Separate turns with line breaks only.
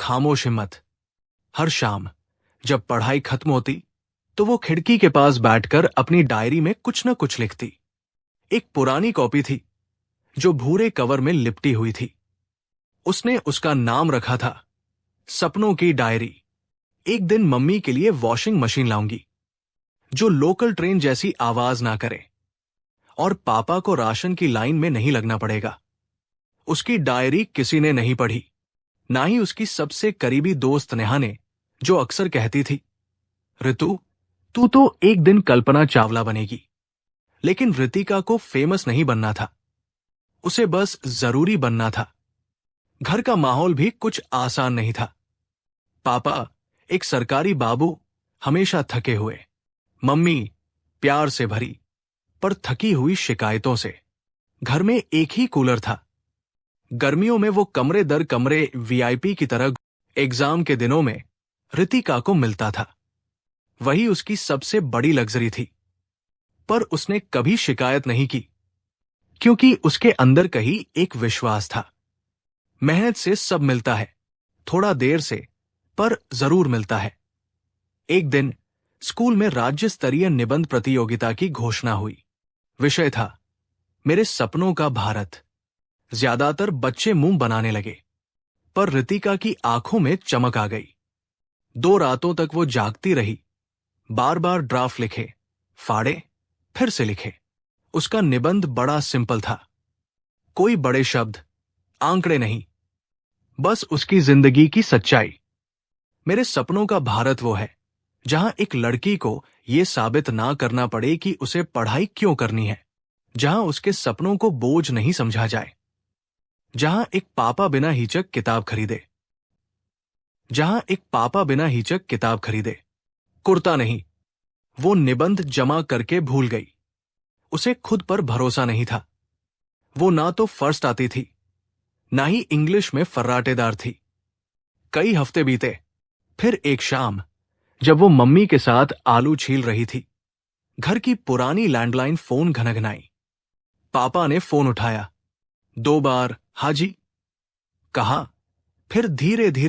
खामोश हिम्मत। हर शाम जब पढ़ाई खत्म होती तो वो खिड़की के पास बैठकर अपनी डायरी में कुछ न कुछ लिखती। एक पुरानी कॉपी थी जो भूरे कवर में लिपटी हुई थी। उसने उसका नाम रखा था सपनों की डायरी। एक दिन मम्मी के लिए वॉशिंग मशीन लाऊंगी जो लोकल ट्रेन जैसी आवाज ना करे, और पापा को राशन की लाइन में नहीं लगना पड़ेगा। उसकी डायरी किसी ने नहीं पढ़ी, ना ही उसकी सबसे करीबी दोस्त नेहा ने, जो अक्सर कहती थी, ऋतु, तू तो एक दिन कल्पना चावला बनेगी। लेकिन रितिका को फेमस नहीं बनना था, उसे बस जरूरी बनना था। घर का माहौल भी कुछ आसान नहीं था। पापा एक सरकारी बाबू, हमेशा थके हुए। मम्मी प्यार से भरी पर थकी हुई शिकायतों से। घर में एक ही कूलर था। गर्मियों में वो कमरे दर कमरे वीआईपी की तरह एग्जाम के दिनों में रितिका को मिलता था। वही उसकी सबसे बड़ी लग्जरी थी। पर उसने कभी शिकायत नहीं की, क्योंकि उसके अंदर कहीं एक विश्वास था। मेहनत से सब मिलता है, थोड़ा देर से, पर जरूर मिलता है। एक दिन स्कूल में राज्य स्तरीय निबंध प्रतियोगिता की घोषणा हुई। विषय था मेरे सपनों का भारत। ज्यादातर बच्चे मुंह बनाने लगे, पर रितिका की आंखों में चमक आ गई। 2 रातों तक वो जागती रही, बार बार ड्राफ्ट लिखे, फाड़े, फिर से लिखे। उसका निबंध बड़ा सिंपल था। कोई बड़े शब्द, आंकड़े नहीं, बस उसकी जिंदगी की सच्चाई। मेरे सपनों का भारत वो है जहां एक लड़की को यह साबित ना करना पड़े कि उसे पढ़ाई क्यों करनी है, जहां उसके सपनों को बोझ नहीं समझा जाए, जहां एक पापा बिना हिचक किताब खरीदे, कुर्ता नहीं। वो निबंध जमा करके भूल गई। उसे खुद पर भरोसा नहीं था। वो ना तो फर्स्ट आती थी, ना ही इंग्लिश में फर्राटेदार थी। कई हफ्ते बीते। फिर एक शाम जब वो मम्मी के साथ आलू छील रही थी, घर की पुरानी लैंडलाइन फोन घनघनाई। पापा ने फोन उठाया। 2 बार हाजी कहा, फिर धीरे धीरे